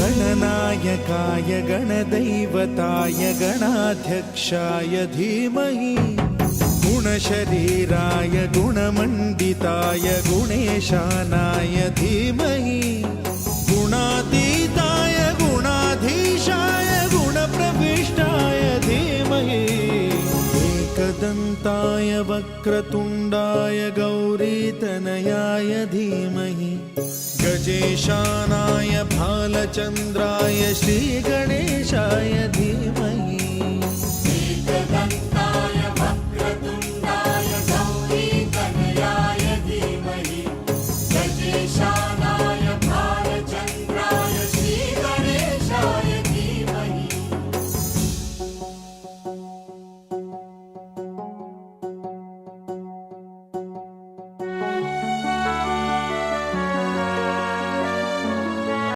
गणनायकाय गणदैवताय गणाध्यक्षाय धीमहि गुणशरीराय गुणमण्डिताय गुणेशानाय धीमहि गुणातीताय गुणाधीशाय गुणप्रविष्टाय धीमहि एकदन्ताय वक्रतुण्डाय गौरीतनयाय धीमहि गजेशानाय भालचन्द्राय श्रीगणेशाय धीमहि